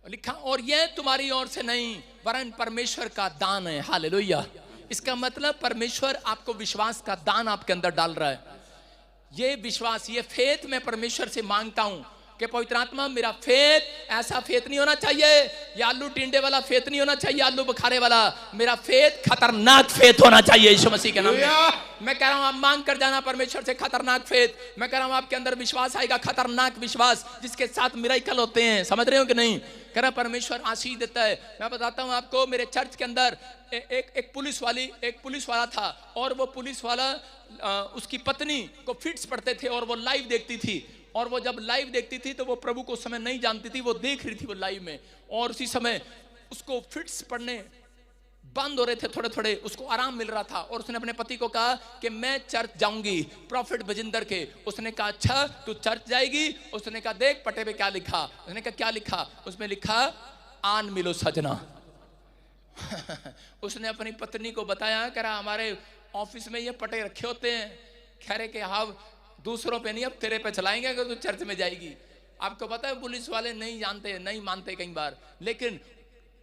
लिखा और यह तुम्हारी ओर से नहीं वरन परमेश्वर का दान है। हालेलुया। इसका मतलब परमेश्वर आपको विश्वास का दान आपके अंदर डाल रहा है। ये विश्वास, ये फेथ मैं परमेश्वर से मांगता हूं कि पवित्र आत्मा मेरा फेथ ऐसा फेथ नहीं होना चाहिए, ये आलू टिंडे वाला फेथ नहीं होना चाहिए, आलू बुखारे वाला। मेरा फेथ खतरनाक फेथ होना चाहिए यीशु मसीह के नाम में। मैं कह रहा हूं आप मांग कर जाना परमेश्वर से खतरनाक फेथ। मैं कह रहा हूं आपके अंदर विश्वास आएगा, खतरनाक विश्वास जिसके साथ मिरेकल होते हैं। समझ रहे हो कि नहीं? कह रहा परमेश्वर आशीष देता है। मैं बताता हूं आपको, मेरे चर्च के अंदर एक पुलिस वाला था और वो पुलिस वाला उसकी पत्नी को फिट्स पड़ते थे और वो लाइव देखती थी। और वो जब लाइव देखती थी तो वो प्रभु को उस समय नहीं जानती थी, वो देख रही थी वो लाइव में। और उसी समय उसको फिट्स पड़ने बंद हो रहे थे, थोड़े थोड़े उसको आराम मिल रहा था। और उसने अपने पति को कहा कि मैं चर्च जाऊंगी प्रॉफिट बजिंदर के। उसने कहा अच्छा तू चर्च जाएगी? उसने कहा देख पटे पे क्या लिखा। उसने कहा क्या लिखा? उसमें लिखा आन मिलो सजना। उसने अपनी पत्नी को बताया, कह रहा हमारे ऑफिस में ये पटे रखे होते हैं, कह रहे कि हाँ दूसरों पे नहीं अब तेरे पे चलाएंगे अगर तू चर्च में जाएगी। आपको पता है पुलिस वाले नहीं जानते, नहीं मानते कई बार, लेकिन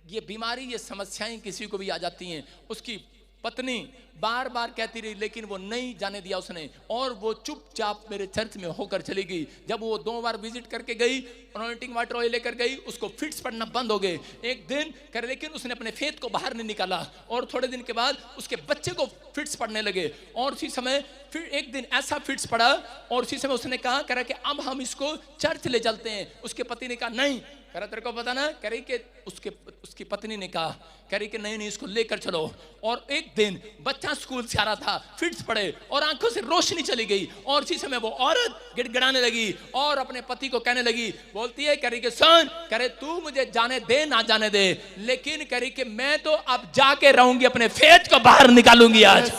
ये बीमारी, ये समस्याएं किसी को भी आ जाती हैं। उसकी पत्नी बार बार कहती रही लेकिन वो नहीं जाने दिया उसने, और वो चुपचाप मेरे चर्च में होकर चली गई। जब वो 2 बार विजिट करके गई, अनॉइंटिंग वाटर ऑयल लेकर गई, उसको फिट्स पड़ना बंद हो गए। एक दिन कर लेकिन उसने अपने फेथ को बाहर नहीं निकाला, और थोड़े दिन के बाद उसके बच्चे को फिट्स पड़ने लगे। और उसी समय फिर एक दिन ऐसा फिट्स पड़ा और उसी समय उसने कहा कह रहा कि अब हम इसको चर्च ले चलते हैं। उसके पति ने कहा नहीं। कह रहा तेरे को पता ना, कह रही कि उसकी पत्नी ने कहा, कह रही कि नहीं इसको लेकर चलो। और एक दिन बच्चा स्कूल से आ रहा था, फिट्स पड़े और आंखों से रोशनी चली गई। और इसी समय वो औरत गिड़गिड़ाने लगी और अपने पति को कहने लगी, बोलती है कह रही कि सुन, कह रही तू मुझे जाने दे ना जाने दे, लेकिन कह रही कि मैं तो अब जाके रहूंगी, अपने फेथ को बाहर निकालूंगी आज।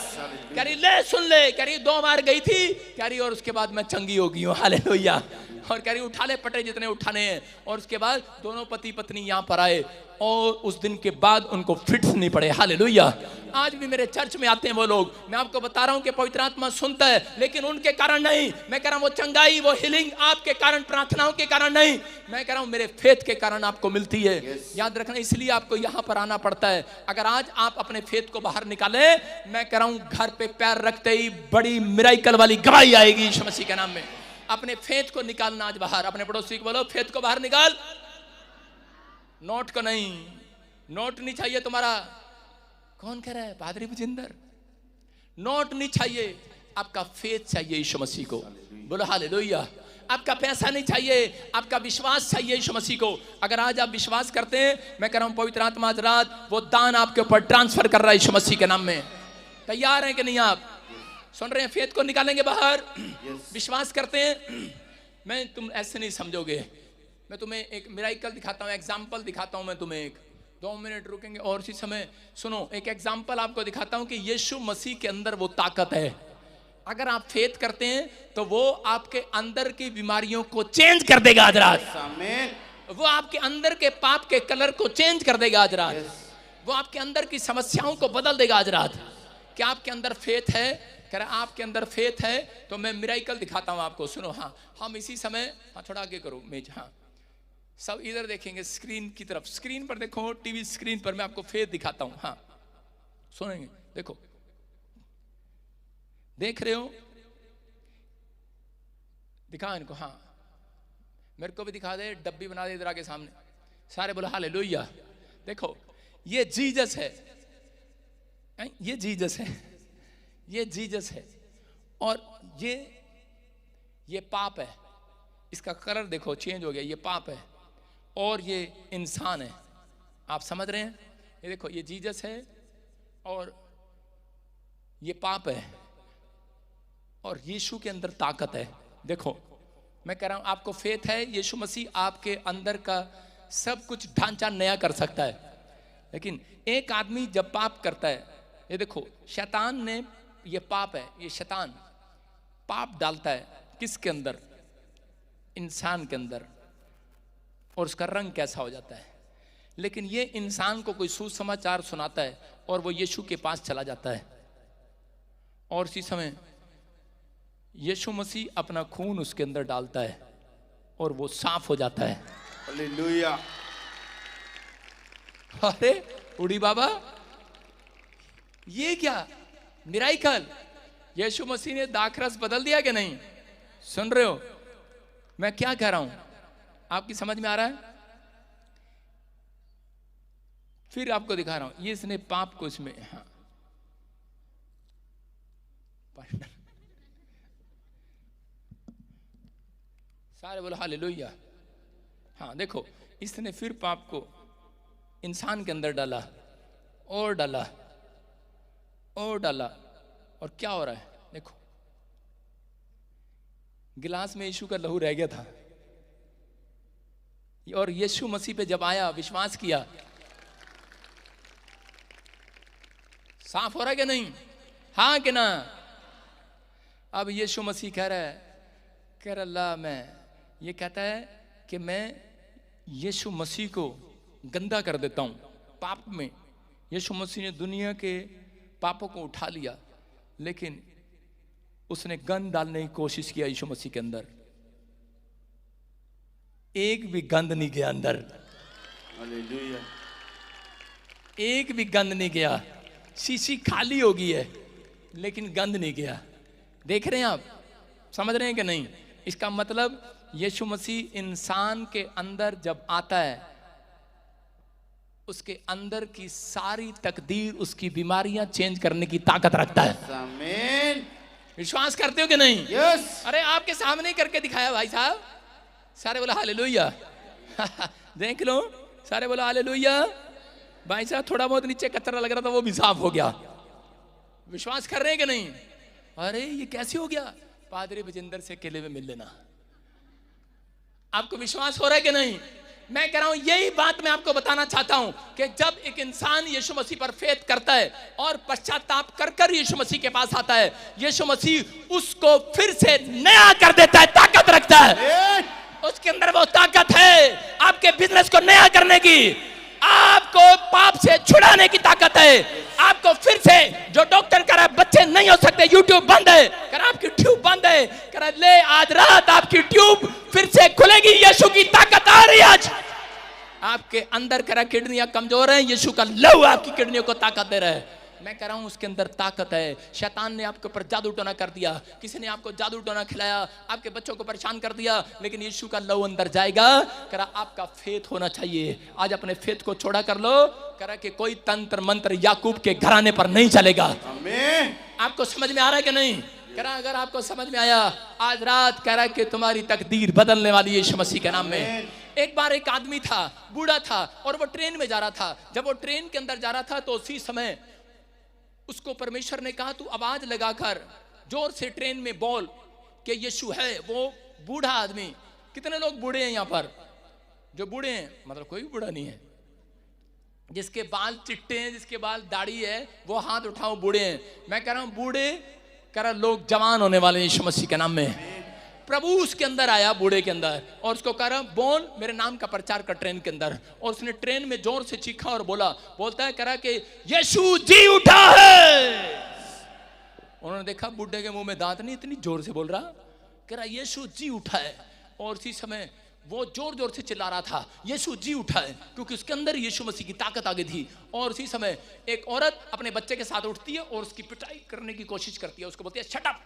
कह रही ले सुन ले, कह रही 2 बार गई थी, कह रही और उसके बाद मैं चंगी हो गई हूँ। हालेलुया। और कह रही उठा ले पटे जितने उठाने हैं। और उसके बाद दोनों पति पत्नी यहाँ पर आए और उस दिन के बाद उनको फिट्स नहीं पड़े। हालेलुया। आज भी मेरे चर्च में आते हैं वो लोग, मैं आपको बता रहा हूं कि पवित्र आत्मा सुनता है, लेकिन उनके कारण नहीं। मैं कह रहा हूं वो चंगाई, वो हीलिंग आपके कारण, प्रार्थनाओं के कारण नहीं। मैं कह रहा हूं मेरे फेथ के कारण आपको मिलती है। याद रखना, इसलिए आपको यहां पर आना पड़ता है। अगर आज आप अपने फेथ को बाहर निकाले, मैं कह रहा हूं घर पे पैर रखते ही बड़ी मिरेकल वाली गवाही आएगी यीशु मसीह के नाम में। अपने फेथ को निकालना आज बाहर। अपने पड़ोसी को बोलो फेथ को बाहर निकाल, नोट को नहीं। नोट नहीं चाहिए तुम्हारा। कौन कह रहा है? पादरी बजिंदर। नोट नहीं चाहिए, आपका फेथ चाहिए यीशु मसीह को। बोलो हालेलुया। आपका पैसा नहीं चाहिए, आपका विश्वास चाहिए यीशु मसीह को। अगर आज आप विश्वास करते हैं, मैं कह रहा हूं पवित्र आत्मा आज रात वो दान आपके ऊपर ट्रांसफर कर रहा है यीशु मसीह के नाम में। तैयार हैं कि नहीं? आप सुन रहे हैं? फेथ को निकालेंगे बाहर। विश्वास करते हैं? तुम ऐसे नहीं समझोगे। मैं तुम्हें एक मिरेकल दिखाता हूं, एग्जाम्पल दिखाता हूं मैं तुम्हें। एक 2 मिनट रुकेंगे और इसी समय सुनो, एक एग्जाम्पल आपको दिखाता हूं कि यीशु मसीह के अंदर वो ताकत है। अगर आप फेथ करते हैं तो वो आपके अंदर की बीमारियों को चेंज कर देगा आज रात। वो आपके अंदर के पाप के कलर को चेंज कर देगा आज रात। वो आपके अंदर की समस्याओं को बदल देगा आज रात। क्या आपके अंदर फेथ है? कह रहा आपके अंदर फेथ है तो मैं मिरेकल दिखाता हूं आपको। सुनो, हाँ हम इसी समय, हाँ थोड़ा आगे करो मेज, हाँ सब इधर देखेंगे स्क्रीन की तरफ। स्क्रीन पर देखो, टीवी स्क्रीन पर मैं आपको फेथ दिखाता हूं। हाँ सुनेंगे, देखो, देख रहे हो? दिखा इनको। हाँ मेरे को भी दिखा दे, डब्बी बना दे इधर आगे सामने। सारे बोलो हालेलुया। देखो ये जीसस है, ये जीसस है, ये जीसस है, और ये पाप है। इसका कलर देखो चेंज हो गया, ये पाप है और ये इंसान है। आप समझ रहे हैं? ये देखो ये जीसस है और ये पाप है, और यीशु के अंदर ताकत है। देखो मैं कह रहा हूं आपको फेथ है, यीशु मसीह आपके अंदर का सब कुछ ढांचा नया कर सकता है। लेकिन एक आदमी जब पाप करता है, ये देखो शैतान ने, ये पाप है, ये शैतान पाप डालता है किसके अंदर? इंसान के अंदर, और उसका रंग कैसा हो जाता है। लेकिन ये इंसान को कोई सुसमाचार सुनाता है और वो यीशु के पास चला जाता है, और इसी समय यीशु मसीह अपना खून उसके अंदर डालता है और वो साफ हो जाता है। हालेलुया। अरे उड़ी बाबा, ये क्या मिराइकल! यीशु मसीह ने दाखरस बदल दिया कि नहीं? सुन रहे हो मैं क्या कह रहा हूं? आपकी समझ में आ रहा है? फिर आपको दिखा रहा हूं, ये इसने पाप को इसमें, हाँ सारे बोलो हालेलुया। हाँ देखो, इसने फिर पाप को इंसान के अंदर डाला और डाला और डाला, और क्या हो रहा है देखो, गिलास में यीशु का लहू रह गया था, और यीशु मसीह पे जब आया, विश्वास किया, साफ हो रहा है कि नहीं? हाँ कि ना? अब यीशु मसीह कह रहा है, कह रहा अल्लाह, मैं ये कहता है कि मैं यीशु मसीह को गंदा कर देता हूं पाप में। यीशु मसीह ने दुनिया के पापों को उठा लिया, लेकिन उसने गंद डालने की कोशिश किया यीशु मसीह के अंदर, एक भी गंद नहीं गया अंदर। हालेलुया। एक भी गंद नहीं गया, शीशी खाली हो गई है लेकिन गंद नहीं गया। देख रहे हैं आप? समझ रहे हैं कि नहीं? इसका मतलब यीशु मसीह इंसान के अंदर जब आता है, उसके अंदर की सारी तकदीर, उसकी बीमारियां चेंज करने की ताकत रखता है। आमीन। विश्वास करते हो कि नहीं? यस। अरे आपके सामने ही करके दिखाया भाई साहब। सारे बोला हालेलुया। देख लो, सारे बोला हालेलुया। भाई साहब थोड़ा बहुत नीचे कचरा लग रहा था, वो भी साफ हो गया। विश्वास कर रहे हैं कि नहीं? अरे ये कैसे हो गया? पादरी बजिंदर से केले में मिल लेना। आपको विश्वास हो रहा है कि नहीं? मैं कह रहा हूं, यही बात मैं आपको बताना चाहता हूं कि जब एक इंसान यीशु मसीह पर फेथ करता है और पश्चाताप कर कर यीशु मसीह के पास आता है, यीशु मसीह उसको फिर से नया कर देता है, ताकत रखता है। उसके अंदर वो ताकत है आपके बिजनेस को नया करने की, आपको पाप से छुड़ाने की ताकत है, आपको फिर से, जो डॉक्टर कह रहा है बच्चे नहीं हो सकते, यूट्यूब बंद है, कह रहा आपकी ट्यूब बंद है, कह रहा ले आज रात आपकी ट्यूब फिर से खुलेगी। यीशु की ताकत आ रही है आज आपके अंदर। कह रहा किडनियां कमजोर हैं, यीशु का लहू आपकी किडनियों को ताकत दे रहा है। मैं कह रहा हूं उसके अंदर ताकत है। शैतान ने आपके ऊपर जादू टोना कर दिया, किसी ने आपको जादू टोना खिलाया, आपके बच्चों को परेशान कर दिया, लेकिन यीशु का लहू अंदर जाएगा। कह रहा आपका फेथ होना चाहिए। आज अपने फेथ को छोड़ा कर लो। कह रहा कि कोई तंत्र मंत्र याकूब के घराने पर नहीं चलेगा। आमीन। आपको समझ में आ रहा है कि नहीं? कह रहा अगर आपको समझ में आया, आज रात कह रहा कि तुम्हारी तकदीर बदलने वाली है यीशु मसीह के नाम में। एक बार एक आदमी था, बूढ़ा था, और वो ट्रेन में जा रहा था। जब वो ट्रेन के अंदर जा रहा था तो उसी समय उसको परमेश्वर ने कहा, तू आवाज लगाकर जोर से ट्रेन में बोल कि यीशु है। वो बूढ़ा आदमी, कितने लोग बूढ़े हैं यहाँ पर? जो बूढ़े हैं, मतलब कोई बूढ़ा नहीं है। जिसके बाल चिट्टे हैं, जिसके बाल दाढ़ी है, वो हाथ उठाओ, बूढ़े हैं। मैं कह रहा हूं बूढ़े, कह रहा लोग जवान होने वाले यीशु मसीह के नाम में। प्रभु उसके अंदर आया, बूढ़े के अंदर, और उसको कह रहा बोल मेरे नाम का प्रचार कर ट्रेन के अंदर। और उसने ट्रेन में जोर से चीखा और बोलता है, कह रहा कि यीशु जी उठा है। उन्होंने देखा बूढ़े के मुंह में दांत नहीं, इतनी जोर से बोल रहा, कह रहा यीशु जी उठा है। और उसी समय वो जोर जोर से चिल्ला रहा था, यीशु जी उठा है, क्योंकि उसके अंदर यीशु मसीह की ताकत आ गई थी। और उसी समय एक औरत अपने बच्चे के साथ उठती है और उसकी पिटाई करने की कोशिश करती है, उसको बोलती है शट अप।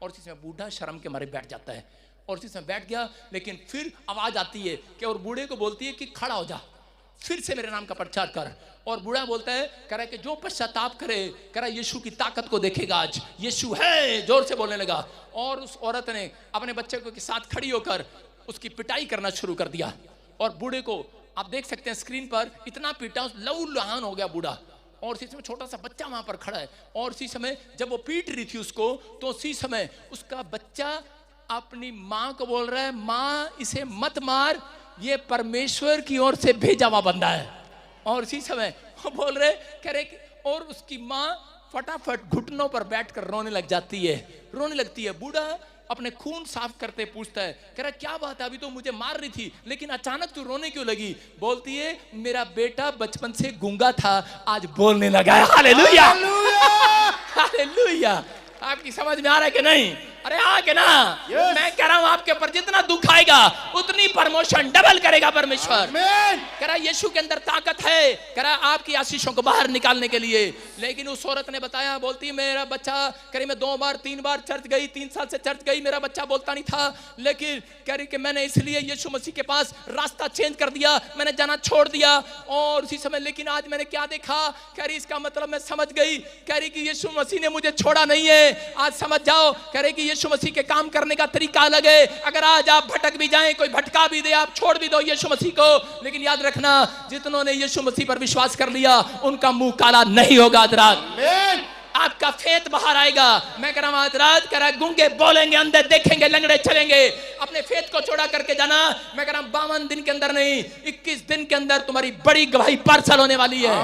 और उसी समय बूढ़ा शर्म के मारे बैठ जाता है, और उसी समय बैठ गया। लेकिन फिर आवाज आती है कि, और बूढ़े को बोलती है कि खड़ा हो जा, फिर से मेरे नाम का प्रचार कर। और बूढ़ा बोलता है, कह रहा है कि जो पश्चाताप करे, कह रहा है यीशु की ताकत को देखेगा, आज यीशु है, जोर से बोलने लगा। और उस औरत ने अपने बच्चे को के साथ खड़ी होकर उसकी पिटाई करना शुरू कर दिया। और बूढ़े को आप देख सकते हैं स्क्रीन पर, इतना पीटा, लहू लुहान हो गया बूढ़ा। और उसी समय छोटा सा बच्चा वहां पर खड़ा है। और उसी समय जब वो पीट रही थी उसको, तो उसी समय उसका बच्चा अपनी माँ को बोल रहा है, माँ इसे मत मार, ये परमेश्वर की ओर से भेजा हुआ बंदा है। और उसी समय वो बोल रहे, कह रहे, और उसकी माँ फटाफट घुटनों पर बैठकर रोने लग जाती है, रोने लगती है। बूढ़ा अपने खून साफ करते पूछता है, कह रहा क्या बात है, अभी तो मुझे मार रही थी, लेकिन अचानक तू रोने क्यों लगी? बोलती है, मेरा बेटा बचपन से गूंगा था, आज बोलने लगा है। Hallelujah, hallelujah. आपकी समझ में आ रहा है कि नहीं? अरे आगे ना, मैं कह रहा हूं आपके ऊपर जितना दुख आएगा उतनी प्रमोशन डबल करेगा परमेश्वर। कह रहा यीशु के अंदर ताकत है, कह रहा आपकी आशीषों को बाहर निकालने के लिए। लेकिन उस औरत ने बताया, बोलती है मेरा बच्चा, कह रही मैं 2 बार 3 बार चर्च गई, 3 साल से चर्च गई, मेरा बच्चा बोलता नहीं था, लेकिन कह रही कि मैंने इसलिए यीशु मसीह के पास रास्ता चेंज कर दिया, मैंने जाना छोड़ दिया। और उसी समय लेकिन आज मैंने क्या देखा, कह रही इसका मतलब मैं समझ गई, कह रही कि यीशु मसीह ने मुझे छोड़ा नहीं है। आज समझ जाओ, कह रही कि यीशु मसीह के काम करने का तरीका अलग है। अगर आज आप भटक भी जाएं, कोई भटका भी दे, आप छोड़ भी दो यीशु मसीह को, लेकिन याद रखना जितनों ने यीशु मसीह पर विश्वास कर लिया उनका मुंह काला नहीं होगा। आज रात आपका फेथ बाहर आएगा। मैं कह रहा हूं आज रात, कह रहा गूंगे बोलेंगे, अंधे देखेंगे, लंगड़े चलेंगे। अपने फेथ को चौड़ा करके जाना। मैं कह रहा हूं 52 दिन के अंदर नहीं, 21 दिन के अंदर तुम्हारी बड़ी गवाही पार्सल होने वाली है।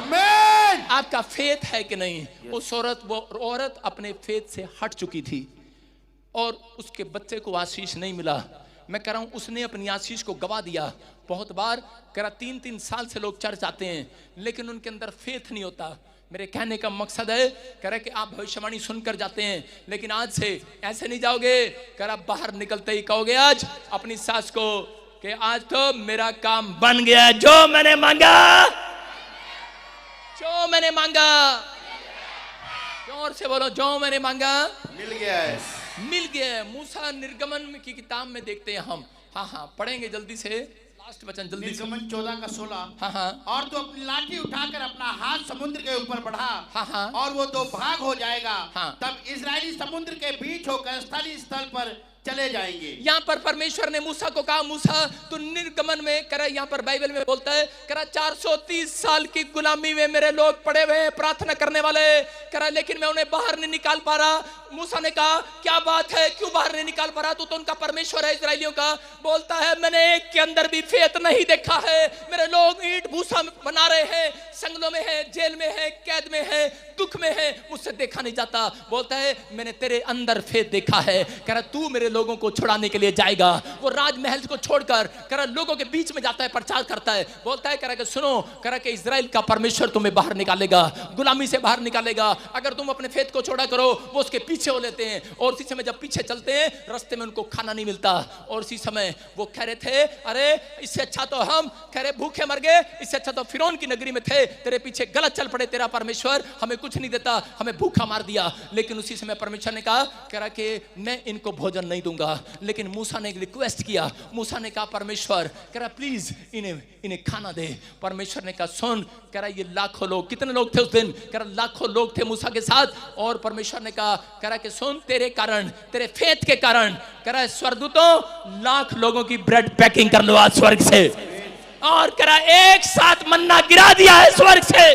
आपका फेथ है कि नहीं? उस वो औरत अपने फेथ से हट चुकी थी और उसके बच्चे को आशीष नहीं मिला। मैं कह रहा हूं उसने अपनी आशीष को गवा दिया। बहुत बार कह रहा 3-3 साल से लोग चर्च आते हैं लेकिन उनके अंदर फेथ नहीं होता। मेरे कहने का मकसद है, कह रहा कि आप भविष्यवाणी सुनकर जाते हैं लेकिन आज से ऐसे नहीं जाओगे। कह रहा बाहर निकलते ही कहोगे आज अपनी सास को कि आज तो मेरा काम बन गया, जो मैंने मांगा, जो मैंने मांगा, जोर से बोलो, जो मैंने मांगा मिल गया है, मिल गया है। मूसा निर्गमन की किताब में देखते हैं हम, हाँ पढ़ेंगे जल्दी से, लास्ट वचन जल्दी से। निर्गमन 14:16। हाँ। और तो अपनी लाठी उठाकर अपना हाथ समुद्र के ऊपर बढ़ा, हाँ। और वो 2 भाग हो जाएगा। हाँ। तब इजरायली समुद्र के बीच होकर स्थलीय स्थल पर चले जाएंगे। यहाँ पर परमेश्वर ने मूसा को कहा, मूसा तू निर्गमन में, करा यहाँ पर बाइबल में बोलता है, करा 430 साल की गुलामी में मेरे लोग पड़े हुए हैं प्रार्थना करने वाले, करा लेकिन मैं उन्हें बाहर नहीं निकाल पा रहा। मूसा ने कहा क्या बात है, क्यों बाहर नहीं निकाल पा रहा? तू तो उनका परमेश्वर है इजराइलियों का। बोलता है मैंने एक के अंदर भी फेथ नहीं देखा है। मेरे लोग ईंट भूसा बना रहे हैं, संगलों में है, जेल में है, कैद में है, दुख में है, मुझसे देखा नहीं जाता। बोलता है मैंने तेरे अंदर फेथ देखा है। कह रहा तू मेरे लोगों को छुड़ाने के लिए जाएगा। वो राजमहल को छोड़कर कह रहा लोगों के बीच में जाता है, प्रचार करता है। बोलता है कह रहा कि सुनो, कह रहा कि इजराइल का परमेश्वर तुम्हें बाहर निकालेगा, गुलामी से बाहर निकालेगा अगर तुम अपने फेथ को छोड़ा करो। वो उसके पीछे हो लेते हैं और उसी समय जब पीछे चलते हैं रास्ते में उनको खाना नहीं मिलता और उसी समय वो कह रहे थे अरे इससे अच्छा तो हम कह रहे भूखे मर गए, इससे अच्छा तो फिरौन की नगरी में थे, तेरे पीछे गलत चल पड़े, तेरा परमेश्वर हमें कुछ नहीं देता, हमें भूखा मार दिया। लेकिन उसी समय परमेश्वर ने कहा कह रहा कि मैं इनको भोजन नहीं दूंगा। लेकिन मूसा ने एक रिक्वेस्ट किया, मूसा ने कहा परमेश्वर कह रहा प्लीज इन्हें खाना दे। परमेश्वर ने कहा सुन, कह रहा ये लाखों लोग, कितने लोग थे उस दिन? कह रहा लाखों लोग थे मूसा के साथ। और परमेश्वर ने कहा कह रहा कि सुन तेरे कारण, तेरे फेथ के कारण कह रहा स्वर्गदूतों लाख लोगों की ब्रेड पैकिंग कर लो आज स्वर्ग से। और कह रहा एक साथ मन्ना गिरा दिया है स्वर्ग से,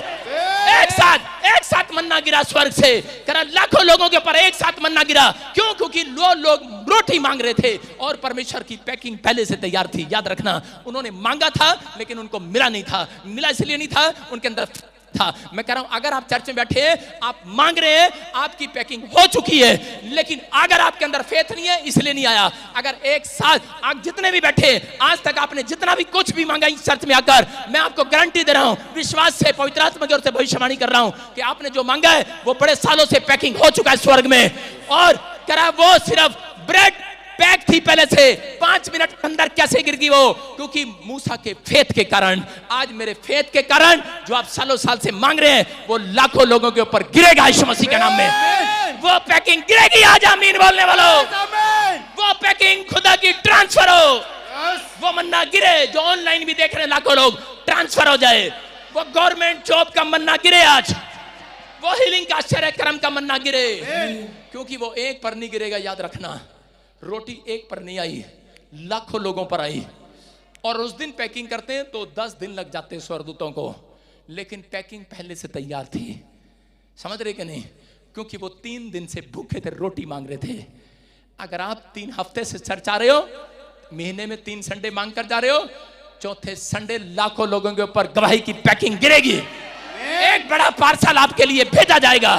एक साथ मन्ना गिरा स्वर्ग से। कह रहा लाखों लोगों के ऊपर एक साथ मन्ना गिरा। क्यों? क्योंकि लोग रोटी मांग रहे थे और परमेश्वर की पैकिंग पहले से तैयार थी। याद रखना उन्होंने मांगा था लेकिन उनको मिला नहीं था। मिला इसलिए नहीं था, उनके अंदर था। मैं कह रहा हूं अगर आप चर्च में बैठे हैं, आप मांग रहे हैं, आपकी पैकिंग हो चुकी है, लेकिन अगर आपके अंदर फेथ नहीं है इसलिए नहीं आया। अगर एक साथ आप जितने भी बैठे आज तक आपने जितना भी कुछ भी मांगा इस चर्च में आकर, मैं आपको गारंटी दे रहा हूं, विश्वास से पवित्र आत्मा की ओर से भविष्यवाणी कर रहा हूं कि आपने जो मांगा है वो बड़े सालों से पैकिंग हो चुका है स्वर्ग में। और कह रहा वो सिर्फ ब्रेड पैक थी पहले से, 5 मिनट के अंदर कैसे गिर गई वो? क्योंकि मूसा के फेथ के कारण। आज मेरे फेथ के कारण जो आप सालों साल से मांग रहे हैं वो लाखों लोगों के ऊपर गिरेगा यीशु मसीह के नाम में। वो पैकिंग गिरेगी आज, आमीन बोलने वालों। वो पैकिंग खुदा की ट्रांसफर हो, वो मन्ना गिरे जो ऑनलाइन भी देख रहे हैं लाखों लोग, ट्रांसफर हो जाए। वो गवर्नमेंट जॉब का मन्ना गिरे आज, वो हीलिंग का आश्चर्य कर्म का मन्ना गिरे। क्योंकि वो एक पर नहीं गिरेगा, याद रखना। रोटी एक पर नहीं आई, लाखों लोगों पर आई। और उस दिन पैकिंग करते हैं तो 10 दिन लग जाते हैं स्वर्गदूतों को, लेकिन पैकिंग पहले से तैयार थी। समझ रहे कि नहीं? क्योंकि वो 3 दिन से भूखे थे, रोटी मांग रहे थे। अगर आप 3 हफ्ते से चर्च आ रहे हो, महीने में 3 संडे मांग कर जा रहे हो, चौथे संडे लाखों लोगों के ऊपर गवाही की पैकिंग गिरेगी। एक बड़ा पार्सल आपके लिए भेजा जाएगा,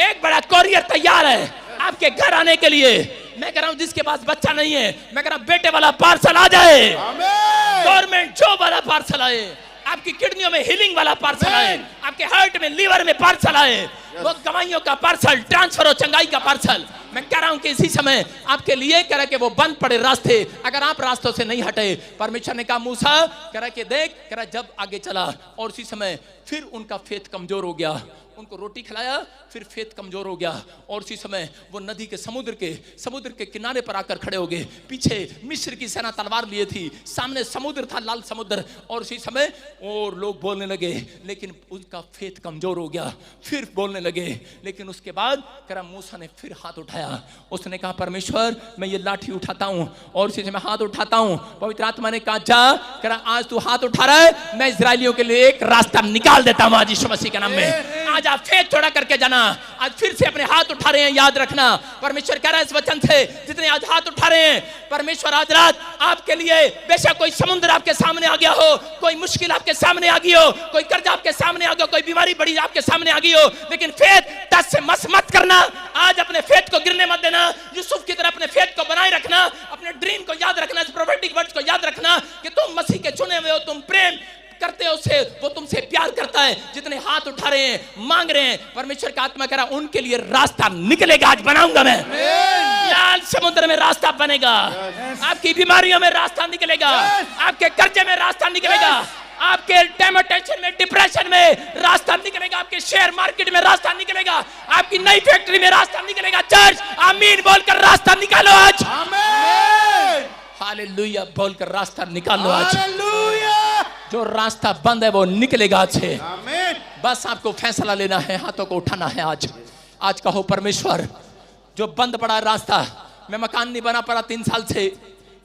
एक बड़ा कोरियर तैयार है आपके घर आने के लिए। मैं कह रहा हूं जिसके पास बच्चा नहीं है, मैं कह रहा हूं बेटे वाला पार्सल आ जाए, गवर्नमेंट जॉब वाला पार्सल आए, आपकी किडनियों में हीलिंग वाला पार्सल आए, आपके हार्ट में, लीवर में पार्सल आए, वो गवाहियों का पार्सल, ट्रांसफर हो, चंगाई का पार्सल। मैं कह रहा हूं कि इसी समय आपके लिए कह रहा कि वो बंद पड़े रास्ते, अगर आप रास्तों से नहीं हटे, परमेश्वर ने कहा मूसा कह रहा कि देख, कह रहा जब आगे चला और उसी समय फिर उनका फेथ कमजोर हो गया, उनको रोटी खिलाया, फिर फेथ कमजोर हो गया और उसी समय वो नदी के समुद्र के किनारे पर आकर खड़े हो गए। पीछे मिस्र की सेना तलवार लिए थी, सामने समुद्र था, लाल समुद्र, और उसी समय और लोग बोलने लगे, लेकिन उनका फेथ कमजोर हो गया, फिर बोलने लगे। लेकिन उसके बाद करा मूसा ने फिर हाथ उठाया, उसने कहा परमेश्वर मैं ये लाठी उठाता हूं और उसी समय हाथ उठाता हूं। पवित्र आत्मा ने कहा जा, करा आज तू हाथ उठा रहा है, मैं इजरायलियों के लिए एक रास्ता निकाल देता हूं आज यीशु मसीह के नाम में। आज आप फेथ थोड़ा करके जाना, आज फिर से अपने हाथ उठा रहे हैं, याद रखना परमेश्वर कह रहा है इस वचन से, जितने आज हाथ उठा रहे हैं, परमेश्वर आज रात आपके लिए, बेशक कोई समुद्र आपके सामने आ गया हो, कोई मुश्किल आपके सामने आ गई हो, कोई कर्ज आपके सामने आ गया, कोई बीमारी बड़ी आपके सामने आ गई हो, लेकिन फेथ टच से मत करना। आज अपने फेथ को गिरने मत देना, यूसुफ की तरह अपने फेथ को बनाए रखना, अपने ड्रीम को याद रखना, इस प्रोफेटिक वर्ड्स को याद रखना कि तुम मसीह के चुने हुए हो, तुम प्रेम करते हो उससे, वो तुमसे प्यार करता है। जितने हाथ उठा रहे हैं, मांग रहे हैं, परमेश्वर का आत्मा कह रहा है उनके लिए रास्ता निकलेगा, आज बनाऊंगा मैं। लाल समुद्र में रास्ता बनेगा, आपकी बीमारियों में रास्ता निकलेगा, आपके कर्जे में रास्ता निकलेगा, आपके टेंशन में, डिप्रेशन में रास्ता निकलेगा, आपके शेयर मार्केट में रास्ता निकलेगा, आपकी नई फैक्ट्री में रास्ता निकलेगा। चर्च आमीन बोलकर रास्ता निकालो आज, हालेलुया बोलकर रास्ता निकालो आज। जो रास्ता बंद है वो निकलेगा आज से। बस आपको फैसला लेना है, हाथों को उठाना है आज कहो परमेश्वर जो बंद पड़ा रास्ता, मैं मकान नहीं बना पड़ा 3 साल से,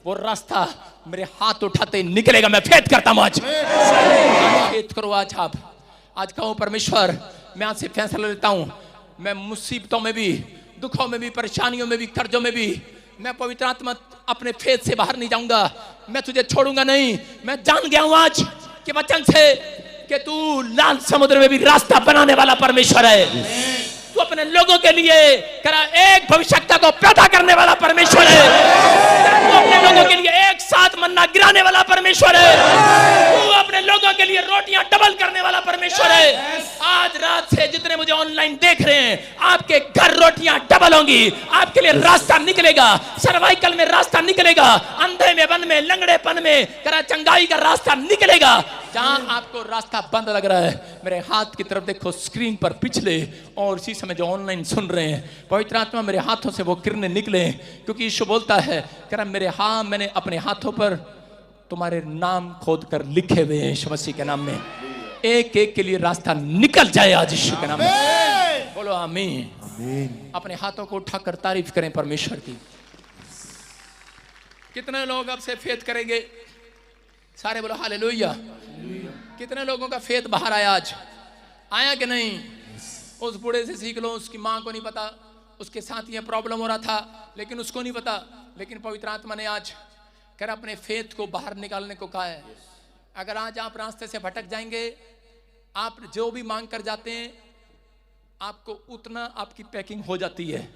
वो रास्ता मेरे हाथ उठाते निकलेगा, मैं फेथ करता हूं आज। फेथ करो आज आज कहो परमेश्वर मैं आज से फैसला लेता हूं, मैं मुसीबतों में भी, दुखों में भी, परेशानियों में भी, कर्जों में भी, मैं पवित्र आत्मा अपने फेथ से बाहर नहीं जाऊंगा, मैं तुझे छोड़ूंगा नहीं। मैं जान गया हूं आज के वचन से कि तू लाल समुद्र में भी रास्ता बनाने वाला परमेश्वर है। तू अपने लोगों के लिए करा एक भविष्यता को पैदा करने वाला परमेश्वर है। तू अपने लोगों के लिए एक साथ मन्ना गिराने वाला परमेश्वर है। तू अपने लोगों के लिए रोटियां डबल करने वाला परमेश्वर है। आज रात से जितने मुझे ऑनलाइन देख रहे हैं, आपके घर रोटियां डबल होंगी, आपके लिए रास्ता निकलेगा, सर्वाइकल में रास्ता निकलेगा, अंधे में, बन में, लंगड़ेपन में करा चंगाई का रास्ता निकलेगा। जहां आपको रास्ता बंद लग रहा है, मेरे हाथ की तरफ देखो स्क्रीन पर पिछले, और इसी समय जो ऑनलाइन सुन रहे हैं, पवित्र आत्मा मेरे हाथों से वो किरणें निकले, क्योंकि यीशु बोलता है कह रहा मेरे मैंने अपने हाथों पर तुम्हारे नाम खोद कर लिखे हुए हैं यीशु मसीह के नाम में। एक एक के लिए रास्ता निकल जाए आज यीशु के नाम में। बोलो आमीन। अपने हाथों को उठाकर तारीफ करें परमेश्वर की। कितने लोग अब से फेथ करेंगे? सारे बोलो हालेलुया। कितने लोगों का फेथ बाहर आया आज? आया कि नहीं? उस बूढ़े से सीख लो, उसकी माँ को नहीं पता, उसके साथ ये प्रॉब्लम हो रहा था लेकिन उसको नहीं पता, लेकिन पवित्र आत्मा ने आज कर अपने फेथ को बाहर निकालने को कहा है। अगर आज आप रास्ते से भटक जाएंगे, आप जो भी मांग कर जाते हैं आपको उतना आपकी पैकिंग हो जाती है।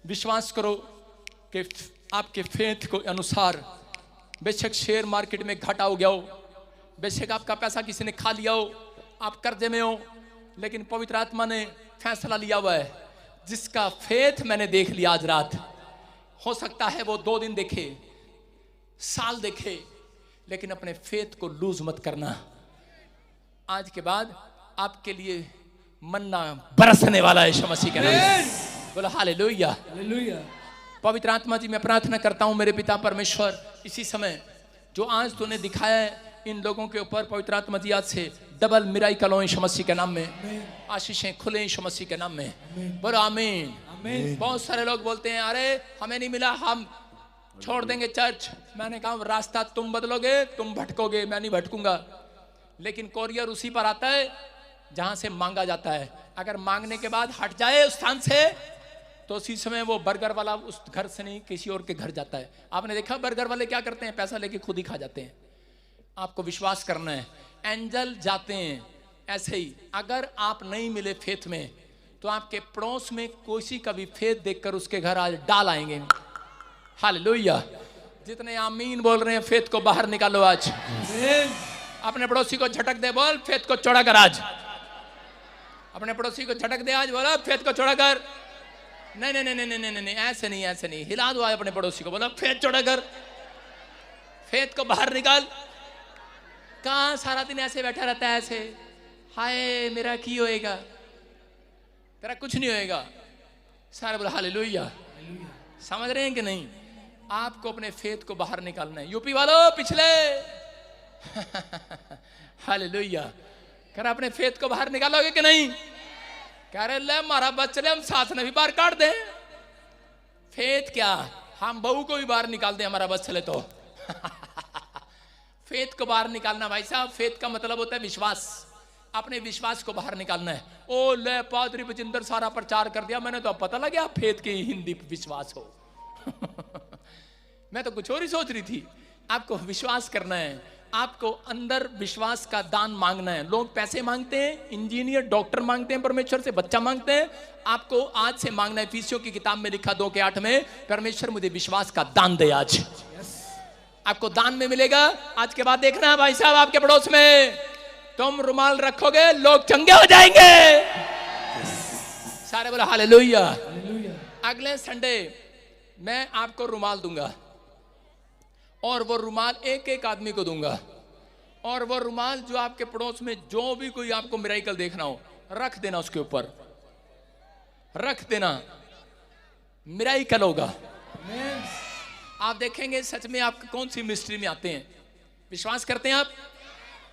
विश्वास करो कि आपके फेथ को अनुसार, बेशक शेयर मार्केट में घाटा हो गया हो, बेशक आपका पैसा किसी ने खा लिया हो, आप कर्जे में हो, लेकिन पवित्र आत्मा ने फैसला लिया हुआ है, जिसका फेथ मैंने देख लिया आज रात, हो सकता है वो 2 दिन देखे, साल देखे, लेकिन अपने फेथ को लूज मत करना। आज के बाद आपके लिए मन्ना बरसने वाला है यीशु मसीह के नाम से। बोलो हालेलुया। पवित्र आत्मा जी मैं प्रार्थना करता हूं मेरे पिता परमेश्वर, इसी समय जो आज तूने दिखाया है इन लोगों के ऊपर, पवित्र आत्मा जी आज से डबल मिराइकल हो यीशु मसीह के नाम में, आशीषें खुले यीशु मसीह के नाम में। बोलो आमीन। बहुत सारे लोग बोलते हैं अरे हमें नहीं मिला, हम छोड़ देंगे चर्च। मैंने कहा रास्ता तुम बदलोगे, तुम भटकोगे, मैं नहीं भटकूंगा। लेकिन कोरियर उसी पर आता है जहां से मांगा जाता है। अगर मांगने के बाद हट जाए उस स्थान से, तो उसी समय वो बर्गर वाला उस घर से नहीं किसी और के घर जाता है। आपने देखा बर्गर वाले क्या करते हैं? पैसा लेके खुद ही खा जाते हैं। आपको विश्वास करना है, एंजल जाते हैं ऐसे ही। अगर आप नहीं मिले फेथ में, तो आपके पड़ोस में कोई का भी फेथ देखकर उसके घर आज डाल आएंगे। हालेलुया। जितने आमीन बोल रहे हैं, फेथ को बाहर निकालो आज। अपने पड़ोसी को झटक दे, बोल फेथ को चौड़ा कर आज। अपने पड़ोसी को झटक दे आज, बोला फेथ को चौड़ा कर। नहीं नहीं नहीं नहीं नहीं नहीं नहीं, ऐसे नहीं, ऐसे नहीं। हिला दो अपने पड़ोसी को, बोला फेत चौड़ा कर, फेत को बाहर निकाल। कहाँ सारा दिन ऐसे बैठा रहता है ऐसे, हाय मेरा की होएगा, तेरा कुछ नहीं होएगा। सारे बोला हालेलुया। समझ रहे हैं कि नहीं? आपको अपने फेत को बाहर निकालना है। यूपी वालों पिछले हालेलुया। कह रहा अपने फेत को बाहर निकालोगे कि नहीं? कह रहे ले मारा बच चले, हम साथ में भी बाहर काट दें। फेत क्या, हम बहू को भी बाहर निकाल दें हमारा बस चले तो। फेत को बाहर निकालना भाई साहब, फेत का मतलब होता है विश्वास। अपने विश्वास को बाहर निकालना है। ओ ले पादरी बजिंदर सारा प्रचार कर दिया, मैंने तो अब पता लग गया फेत की हिंदी विश्वास हो। मैं तो कुछ और ही सोच रही थी। आपको विश्वास करना है, आपको अंदर विश्वास का दान मांगना है। लोग पैसे मांगते हैं, इंजीनियर डॉक्टर मांगते हैं परमेश्वर से, बच्चा मांगते हैं। आपको आज से मांगना है। इफिसियों की किताब में लिखा 2:8 में, परमेश्वर मुझे विश्वास का दान दे आज। आपको दान में मिलेगा। आज के बाद देखना है भाई साहब, आपके पड़ोस में तुम रुमाल रखोगे, लोग चंगे हो जाएंगे। सारे बोला हालेलुया। अगले संडे मैं आपको रुमाल दूंगा, और वो रुमाल एक एक आदमी को दूंगा। और वो रुमाल जो आपके पड़ोस में जो भी कोई आपको मिरेकल देखना हो, रख देना, उसके ऊपर रख देना, मिरेकल होगा। आप देखेंगे सच में आप कौन सी मिस्ट्री में आते हैं। विश्वास करते हैं आप,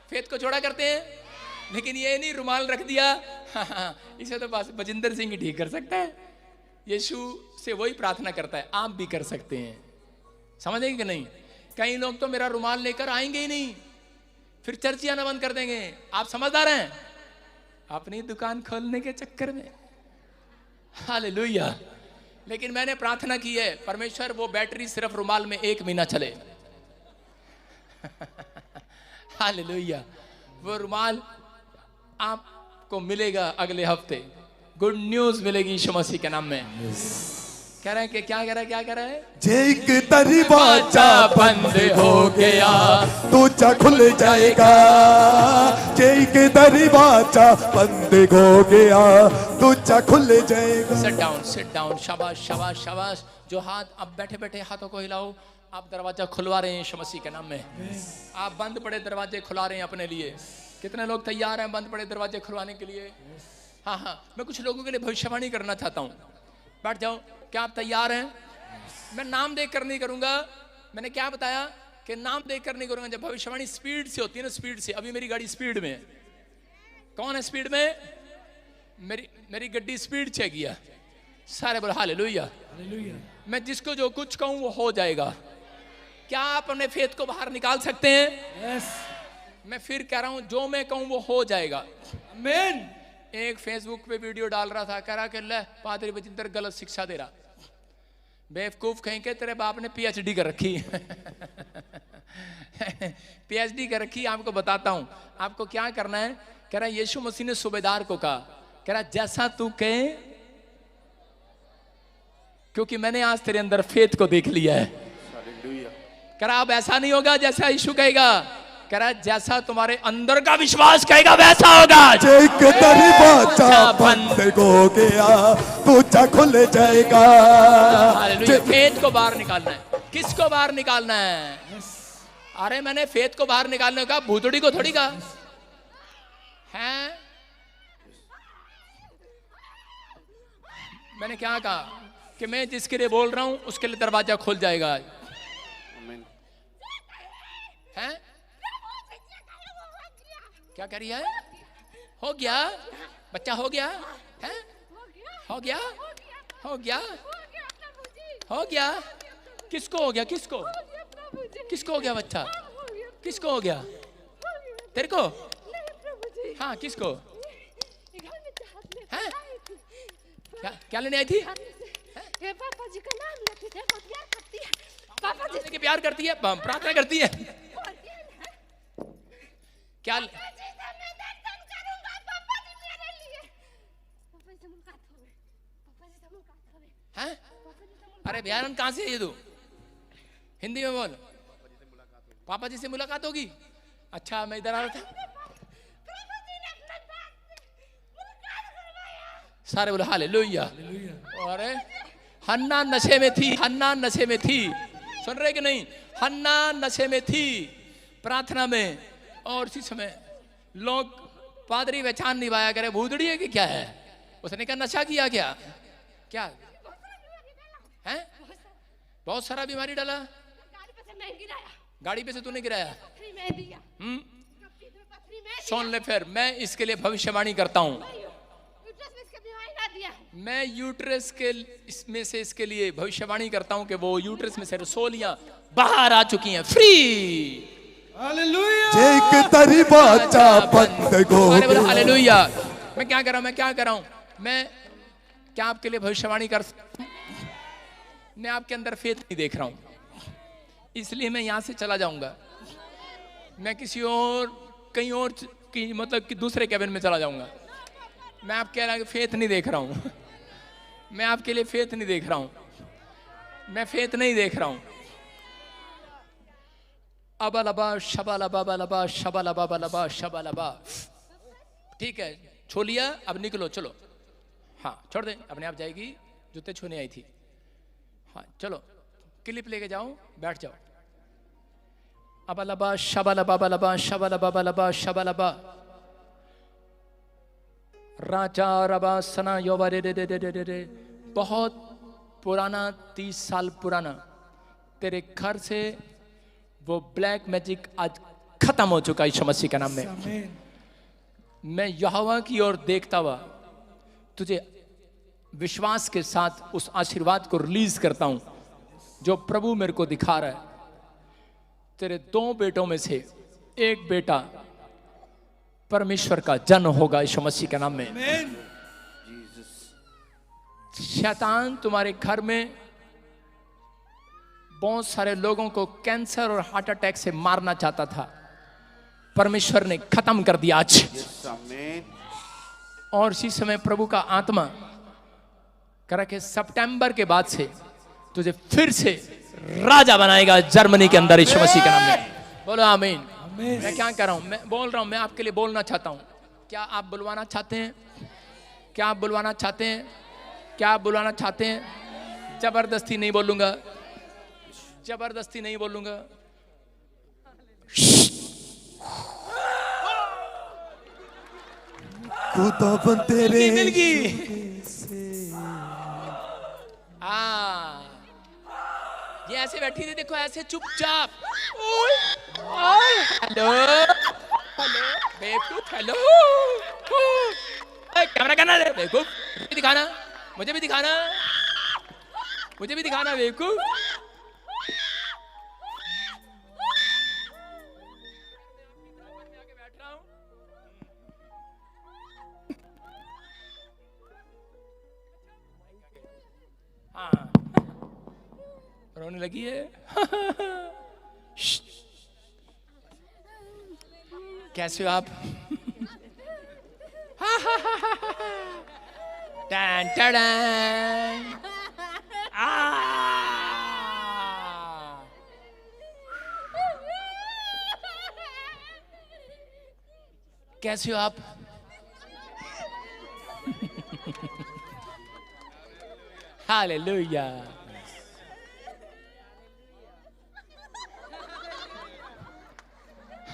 फेत को छोड़ा करते हैं। लेकिन ये नहीं रुमाल रख दिया, इसे तो बस बजिंदर सिंह ही ठीक कर सकता है। यीशु से वही प्रार्थना करता है, आप भी कर सकते हैं। समझेंगे कि नहीं? कई लोग तो मेरा रुमाल लेकर आएंगे ही नहीं, फिर चर्च आना बंद कर देंगे। आप समझदार हैं? अपनी दुकान खोलने के चक्कर में। हालेलुया। लेकिन मैंने प्रार्थना की है, परमेश्वर वो बैटरी सिर्फ रुमाल में 1 महीना चले। हालेलुया। वो रुमाल आपको मिलेगा अगले हफ्ते। गुड न्यूज मिलेगी यीशु मसीह के नाम में। कह रहे हैं कि क्या कह रहा है, क्या कह रहा है? एक दरवाजा बंद हो गया, दूजा खुल जाएगा। एक दरवाजा बंद हो गया, दूजा खुल जाएगा। Sit down, sit down. शाबाश शाबाश शाबाश। जो हाथ अब बैठे बैठे हाथों को हिलाओ। आप दरवाजा खुलवा रहे हैं यीशु मसीह के नाम में। आप बंद पड़े दरवाजे खुला रहे हैं अपने लिए। कितने लोग तैयार हैं बंद पड़े दरवाजे खुलवाने के लिए? हाँ हाँ, मैं कुछ लोगों के लिए भविष्यवाणी करना चाहता हूँ। बैठ जाओ। क्या आप तैयार हैं? मैं नाम देखकर नहीं करूंगा। मैंने क्या बताया कि नाम देखकर नहीं करूंगा। जब भविष्यवाणी स्पीड से होती है ना, स्पीड से। अभी मेरी गाड़ी स्पीड में है। कौन है स्पीड में? मेरी गड्डी स्पीड से गया। सारे बोले हालेलुया। मैं जिसको जो कुछ कहूं वो हो जाएगा। क्या आप अपने फेथ को बाहर निकाल सकते हैं? यस। मैं फिर कह रहा हूं, जो मैं कहूं वो हो जाएगा। आमीन। एक फेसबुक पे वीडियो डाल रहा था, कह रहा कि ले पादरी बजिंदर गलत शिक्षा दे रहा। बेवकूफ कहीं के, तेरे बाप ने पीएचडी कर रखी। पीएचडी कर रखी। आपको बताता हूं आपको क्या करना है। कह रहा यीशु मसीह ने सूबेदार को कहा, कह रहा जैसा तू कहे, क्योंकि मैंने आज तेरे अंदर फेथ को देख लिया है। कह रहा अब ऐसा नहीं होगा जैसा यीशु कहेगा। कह रहा जैसा तुम्हारे अंदर का विश्वास कहेगा वैसा होगा। एक दरवाजा बंद हो गया, दूजा खुल जाएगा। हालेलुया। फेथ को बाहर निकालना है। किसको बाहर निकालना है? अरे मैंने फेथ को बाहर निकालने का भूतड़ी को थोड़ी कहा है। मैंने क्या कहा कि मैं जिसके लिए बोल रहा हूं उसके लिए दरवाजा खुल जाएगा। हैं? क्या कर रही है? हो गया बच्चा, हो गया है, हो गया, हो गया, हो गया। किसको हो गया? किसको किसको हो गया बच्चा? किसको हो गया? तेरे को? हाँ किसको? हैं? क्या लेने आई थी? पापा जी का नाम लेती है, बहुत प्यार करती है। पापा जी के प्यार करती है, प्रार्थना करती है। क्या? मैं दर्शन करूंगा पापा जी मेरे लिए। पापा जी से मुलाकात होवे, पापा जी से मुलाकात होवे। हैं? अरे बयान कहाँ से है ये? तू हिंदी में बोल। पापा जी से मुलाकात होगी। अच्छा मैं इधर आ रहा था। सारे बोले हालेलुया। अरे हन्ना नशे में थी, हन्ना नशे में थी, सुन रहे कि नहीं? हन्ना नशे में थी प्रार्थना में, और इसी समय लोग पादरी पहचान निभाया करे भूतड़ी है कि क्या है। उसने कहा नशा किया क्या? क्या है? बहुत सारा बीमारी डाला। गाड़ी पे से मैं गिराया, गाड़ी पे से तूने गिराया? पथरी में दिया, पथरी में सुन ले फिर, मैं इसके लिए भविष्यवाणी करता हूँ। यूट्रस में इसके बीमारी ना दिया है। मैं यूट्रस के इसमें से इसके लिए भविष्यवाणी करता हूँ कि वो यूट्रस में से रसोलियां बाहर आ चुकी हैं, फ्री। एक तरी बाचा बंद हो अरे बोलो गया। हालेलुया। मैं क्या कर रहा हूँ, मैं क्या कर रहा हूँ? मैं क्या आपके लिए भविष्यवाणी कर सकता हूँ? मैं आपके अंदर फेथ नहीं देख रहा हूँ, इसलिए मैं यहाँ से चला जाऊंगा। मैं किसी और कहीं और की मतलब कि दूसरे कैबिन में चला जाऊंगा। मैं आप कह रहा हूँ कि फेथ नहीं देख रहा हूँ। मैं आपके लिए फेथ नहीं देख रहा हूँ, मैं फेथ नहीं देख रहा हूँ। अबलबा शबलबा बलबा शबलबा बलबा शबलबा। ठीक है, छो लिया, अब निकलो, चलो। हाँ छोड़ दे, अपने आप जाएगी, जूते छूने आई थी। हाँ चलो, क्लिप लेके जाओ, बैठ जाओ। अबलबा शबलबा बलबा शबलबा बलबा शबलबा। राजा रबा सना योबा रे रे रे रे रे रे। बहुत पुराना, 30 साल पुराना तेरे घर से वो ब्लैक मैजिक आज खत्म हो चुका है यीशु मसीह के नाम में। मैं यहोवा की ओर देखता हुआ तुझे विश्वास के साथ उस आशीर्वाद को रिलीज करता हूं जो प्रभु मेरे को दिखा रहा है। तेरे 2 बेटों में से एक बेटा परमेश्वर का जन्म होगा यीशु मसीह के नाम में। शैतान तुम्हारे घर में बहुत सारे लोगों को कैंसर और हार्ट अटैक से मारना चाहता था, परमेश्वर ने खत्म कर दिया आज। और इसी समय प्रभु का आत्मा कह रहा कि सितंबर के बाद से तुझे फिर से राजा बनाएगा जर्मनी के अंदर यीशु मसीह के नाम में। बोलो आमीन। मैं क्या कर रहा हूं, मैं बोल रहा हूं, मैं आपके लिए बोलना चाहता हूं। क्या आप बुलवाना चाहते हैं? क्या आप बुलवाना चाहते हैं? क्या आप बुलवाना चाहते हैं? जबरदस्ती नहीं बोलूंगा, जबरदस्ती नहीं बोलूंगा। खुदा बन तेरे मिल गई। ये ऐसे बैठी थी, देखो ऐसे चुपचाप। हेलो हेलो बेवकूफ, हेलो। कैमरा करना दे बेवकूफ, मुझे भी दिखाना, मुझे भी दिखाना, मुझे भी दिखाना बेवकूफ। हाँ रोने लगी है। कैसे हो आप? टन टन। कैसे हो आप? हालेलुया।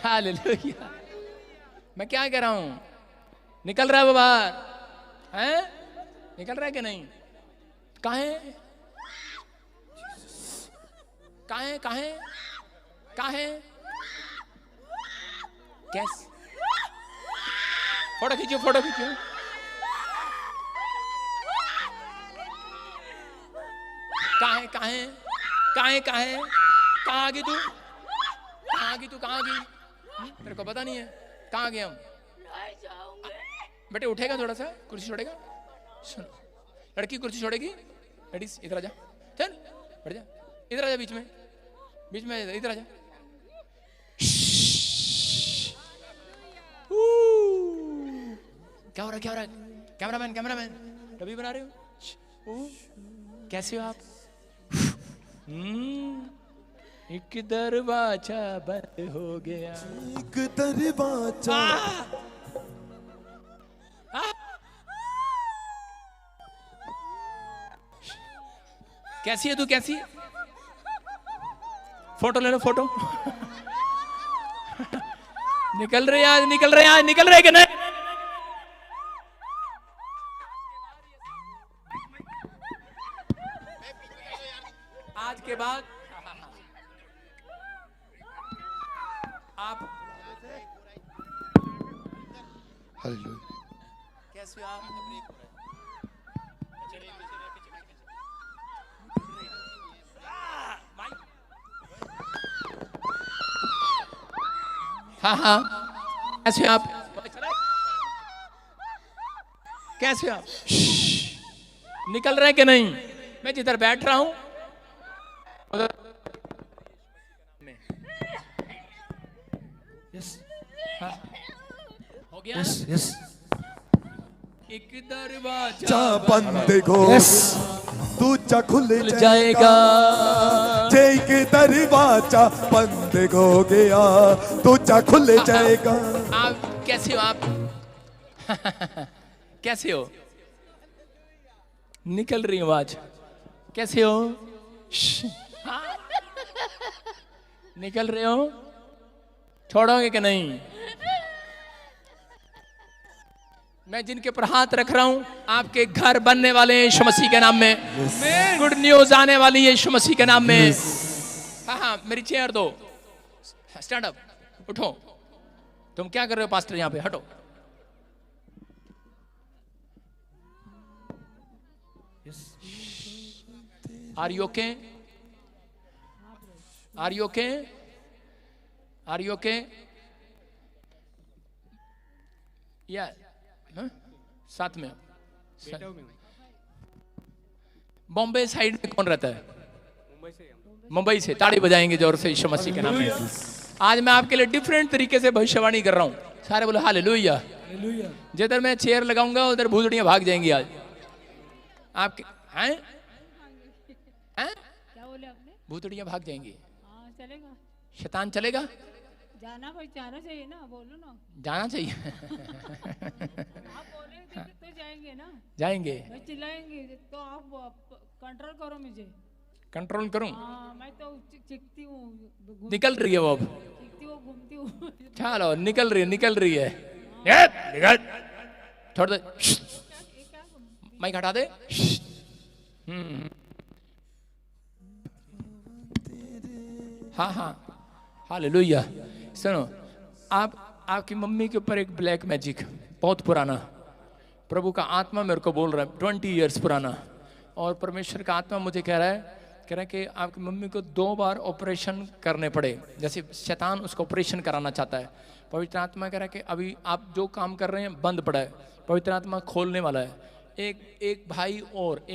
हालेलुया। मैं क्या कह रहा हूं? निकल रहा है वो बाहर, हैं? निकल रहा है कि नहीं? कहाँ है? कहाँ है? कहाँ है? कहाँ है? कैसे? फोटो खींचो, फोटो खींचो। कहाँ है? कहाँ है? कहाँ है? कहाँ है? कहाँ आ गई तू? कहाँ आ गई तू? कहाँ आ गई? मेरे को पता नहीं है कहाँ गए हम। बेटे उठेगा, थोड़ा सा कुर्सी छोड़ेगा। सुन, लड़की कुर्सी छोड़ेगी। लेडीज इधर आ जा, चल बैठ जा, इधर आ जा, बीच में, बीच में इधर आ जा। क्या हो रहा है? क्या हो रहा है? कैमरामैन, कैमरामैन तभी बना रहे हो? कैसे हो आप? एक दरवाजा बंद हो गया, एक दरवाजा। कैसी है तू, कैसी है? फोटो ले लो, फोटो। निकल रहे आज, निकल रहे आज, निकल रहे कि नहीं? आज के बाद आप कैसे हो आप? हाँ हाँ, कैसे हो आप? कैसे हो आप? निकल रहे कि नहीं? मैं जिधर बैठ रहा हूं यस, हाँ हो गया। यस यस, एक दरवाजा बंद हो दूजा खुल जाएगा, एक दरवाजा बंद हो गया दूजा खुल जाएगा। आप कैसे हो आप? कैसे हो? निकल रही आवाज। कैसे हो? निकल रहे हो? छोड़ोगे कि नहीं? मैं जिनके पर हाथ रख रहा हूं, आपके घर बनने वाले हैं यीशु मसीह के नाम में। गुड न्यूज आने वाली है यीशु मसीह के नाम में। हाँ हाँ, मेरी चेयर दो। स्टैंड अप, उठो। तुम क्या कर रहे हो पास्टर यहां पे? हटो। Are you okay? Are you okay? Are you okay? या साथ में बॉम्बे साइड में कौन रहता है? मुंबई से। ताड़ी बजाएंगे जोर से यीशु मसीह के नाम में। आज मैं आपके लिए डिफरेंट तरीके से भविष्यवाणी कर रहा हूं। सारे बोलो हालेलुया। जिधर मैं चेयर लगाऊंगा उधर भूतड़ियां भाग जाएंगी। आज आपके हैं? क्या बोले आपने? भूतड़ियां भाग जाएंगी। हाँ चलेगा। शैतान चलेगा? जाना भाई, जाना चाहिए ना, बोलो ना। जाना चाहिए। आप बोल रहे थे तो जाएंगे ना। जाएंगे। मैं चिल्लाएंगे तो आप कंट्रोल करो मुझे। कंट्रोल करूं? हाँ, मैं तो चिकती हूँ। निकल रही है वो अब। चिकती हूँ, घूमती हूँ। चलो निकल रही है, निकल रही है। निकल, छोड़ दे। माइक हटा दे। हाँ हाँ, हालेलुया। सुनो, आपकी मम्मी के ऊपर एक ब्लैक मैजिक बहुत पुराना, प्रभु का आत्मा मेरे को बोल रहा है, 20 इयर्स पुराना। और परमेश्वर का आत्मा मुझे कह रहा है कि आपकी मम्मी को 2 बार ऑपरेशन करने पड़े। जैसे शैतान उसको ऑपरेशन कराना चाहता है। पवित्र आत्मा कह रहा है कि अभी आप जो काम कर रहे हैं बंद पड़ा है, पवित्र आत्मा खोलने वाला है। एक भाई और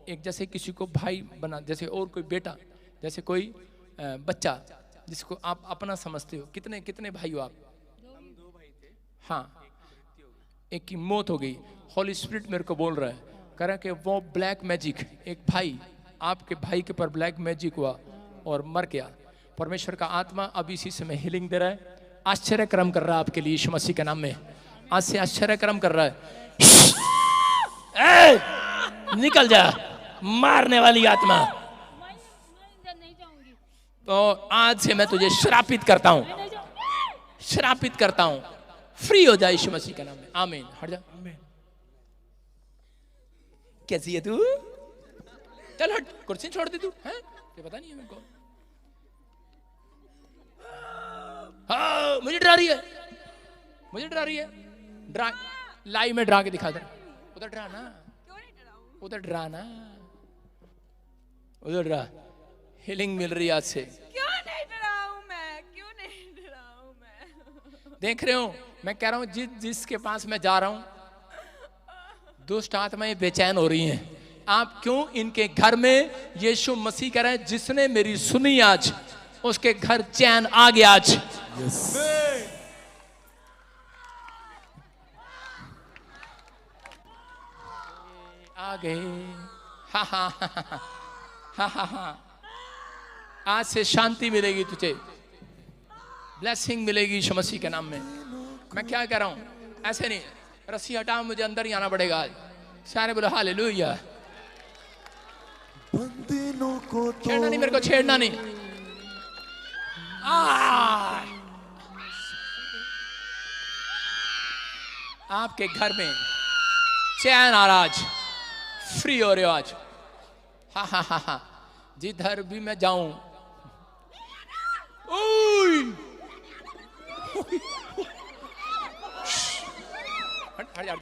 एक जैसे किसी को भाई बना, जैसे और कोई बेटा, जैसे कोई बच्चा जिसको आप अपना समझते हो। कितने भाई हो आप? हम 2 भाई थे। हाँ, एक की मौत हो गई। होली स्पिरिट मेरे को बोल रहा है, कह रहा है कि वो ब्लैक मैजिक, एक भाई, आपके भाई के पर ब्लैक मैजिक हुआ और मर गया। परमेश्वर का आत्मा अब इसी समय हीलिंग दे रहा है, आश्चर्य कर्म कर रहा है आपके लिए यीशु मसीह के नाम में। आज से आश्चर्य कर्म कर रहा है। निकल जा, मारने वाली आत्मा। तो आज से मैं तुझे श्रापित करता हूं, श्रापित करता हूं। फ्री हो जाए यीशु मसीह के नाम में। आमीन। हट जा। कैसी है तू? चल हट, कुर्सी छोड़ दे तू। हैं? ये पता नहीं है मेरे को। हाँ, मुझे डरा रही है, मुझे डरा रही है। डरा, लाइव में डरा के दिखा दे। उधर डरा ना, उधर डरा ना, उधर डरा। हीलिंग मिल रही है आज से। क्यों नहीं डराऊं मैं? क्यों नहीं डराऊं मैं? देख रहे हो, मैं कह रहा हूं जिसके पास मैं जा रहा हूं, दुष्ट आत्माएं बेचैन हो रही हैं। आप क्यों? इनके घर में यीशु मसीह कह रहे हैं, जिसने मेरी सुनी आज उसके घर चैन आ गया आज। आ गए। हा हा हा हा हा। आज से शांति मिलेगी तुझे, ब्लेसिंग मिलेगी यीशु मसीह के नाम में। मैं क्या कह रहा हूं? ऐसे नहीं, रस्सी हटाओ, मुझे अंदर ही आना पड़ेगा आज। सारे बोलो हालेलुया। बंदिनों को छेड़ना नहीं, मेरे को छेड़ना नहीं। आपके घर में चैन आ रहा, आज फ्री हो रहे हो आज। हा हा हा हा, जिधर भी मैं जाऊं। हट जा,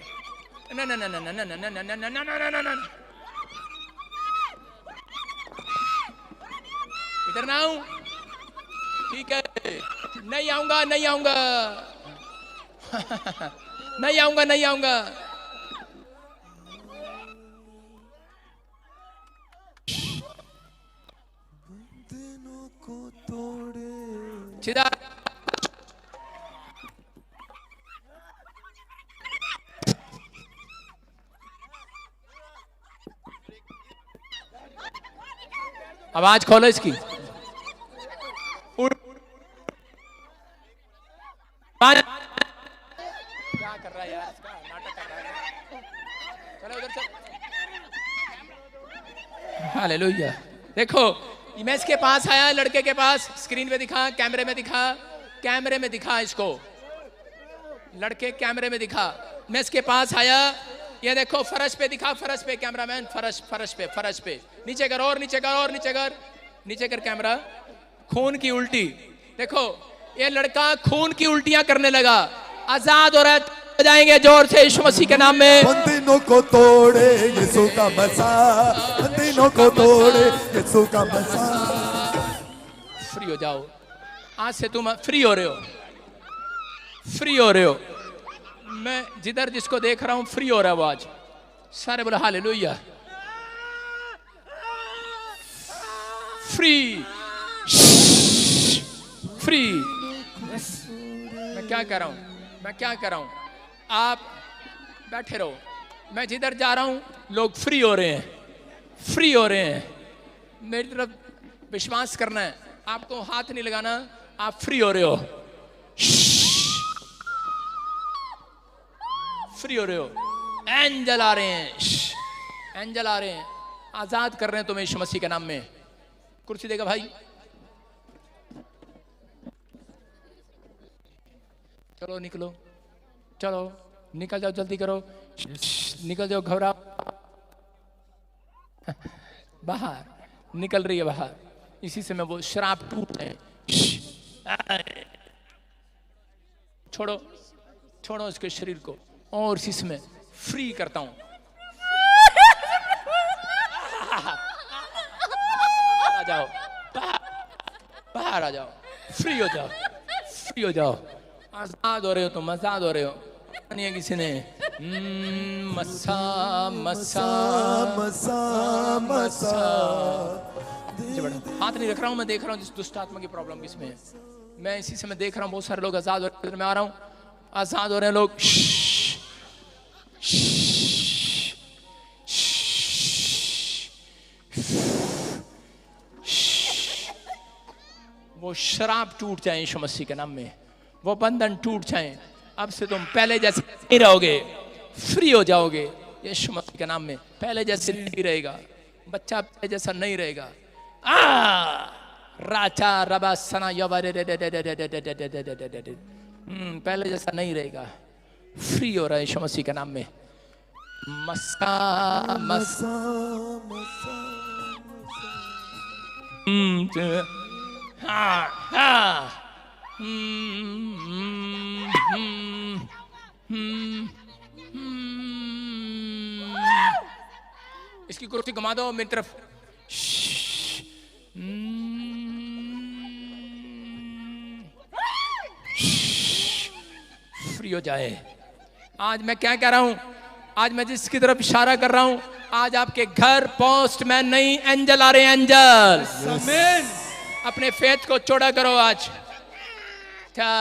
ना ना ना ना ना ना ना ना ना ना ना ना ना, इधर ना आऊं, ठीक है, नहीं आऊंगा, नहीं आऊंगा, नहीं आऊंगा, नहीं आऊंगा। दिनों को तोड़े। सीधा आवाज खोलो इसकी। क्या कर रहा है यार, इसका नाटक कर रहा है। चलो उधर चल। हालेलुया। देखो, मैं इसके पास आया, लड़के के पास, स्क्रीन पे दिखा, कैमरे में दिखा, कैमरे में दिखा इसको, लड़के कैमरे में दिखा। मैं इसके पास आया, ये देखो फर्श पे दिखा, फर्श पे कैमरामैन, फर्श फर्श पे, फर्श पे, नीचे कर, और नीचे कर, और नीचे कर, नीचे कर कैमरा। खून की उल्टी देखो, ये लड़का खून की उल्टियां करने लगा। आजाद और जाएंगे जोर से यीशु मसीह के नाम में। बंदिनों को तोड़े यीशु का मसा, बंदिनों को तोड़े यीशु का मसा। फ्री हो जाओ, आज से तुम फ्री हो रहे हो, फ्री हो रहे हो। मैं जिधर जिसको देख रहा हूं फ्री हो रहा है वो आज। सारे बोले हालेलुया। Free, free. मैं क्या कर रहा हूं, मैं क्या कर रहा हूं, आप बैठे रहो। मैं जिधर जा रहा हूं लोग फ्री हो रहे हैं, फ्री हो रहे हैं। मेरी तरफ विश्वास करना है, आपको हाथ नहीं लगाना, आप फ्री हो रहे हो, फ्री हो रहे हो। एंजल आ रहे हैं, एंजल आ रहे हैं, आजाद कर रहे हैं तुम्हें यीशु मसीह के नाम में। कुर्सी देगा भाई, चलो निकलो, चलो निकल जाओ, जल्दी करो, निकल जाओ, घबराओ। बाहर निकल रही है, बाहर। इसी से मैं वो शराब टूट रहे, छोड़ो, छोड़ो इसके शरीर को, और इसी से मैं फ्री करता हूं। आ जाओ, बाहर आ जाओ, फ्री हो जाओ, फ्री हो जाओ। आजाद हो रहे हो तुम, आजाद हो रहे हो। नहीं है किसी ने मसा मसा मसा मसा। हाथ नहीं रख रहा हूं, मैं देख रहा हूं जिस दुष्ट आत्मा की प्रॉब्लम किसमें है। मैं इसी से मैं देख रहा हूं बहुत सारे लोग आजाद हो रहे हैं। मैं आ रहा हूं, आजाद हो रहे हैं लोग। वो शराब टूट जाए यीशु मसीह के नाम में, वो बंधन टूट जाए। अब से तुम पहले जैसे नहीं रहोगे, फ्री हो जाओगे यीशु मसीह के नाम में। पहले जैसे नहीं रहेगा बच्चा, पहले जैसा नहीं रहेगा। राजा रबा सना पहले जैसा नहीं रहेगा, फ्री हो रहा है यीशु मसीह के नाम में। मसा मसा हाँ हाँ इसकी कुर्सी घुमा दो मेरी तरफ। फ्री हो जाए। आज मैं क्या कह रहा हूं, आज मैं जिसकी तरफ इशारा कर रहा हूं, आज आपके घर पोस्टमैन नहीं, एंजल आ रहे हैं, एंजल। अपने फेथ को चौड़ा करो आज। क्या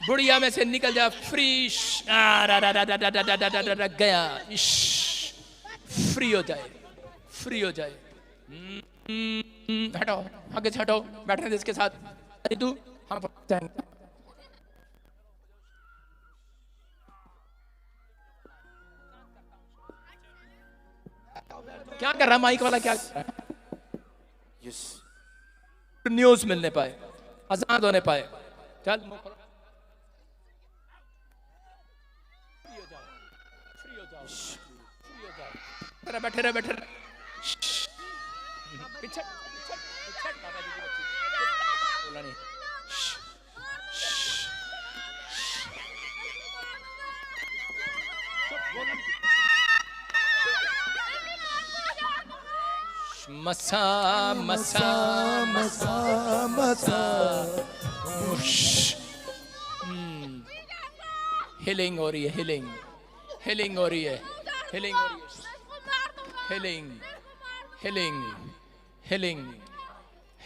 बुढ़िया में से निकल जा, फ्री गया, फ्री हो जाए, फ्री हो जाए। हटो आगे से, हटो, बैठने दे इसके साथ। तू हम जाएंगे। क्या कर रहा है माइक वाला, क्या कर रहा है? यस न्यूज मिलने पाए, आजाद होने पाए। चल मुंह खोलो। फ्री हो जाओ, फ्री हो जाओ, फ्री हो जाओ। बैठे रहे, बैठे रहे। पीछे पीछे पीछे बाबा जी की बच्ची बोला नहीं। मसा मसा मसा मसा हिलिंग हो रही है, हिलिंग हिलिंग हो रही है, हिलिंग हो रही है, हिलिंग हिलिंग हिलिंग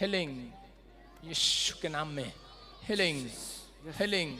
हिलिंग यीशु के नाम में हिलिंग हिलिंग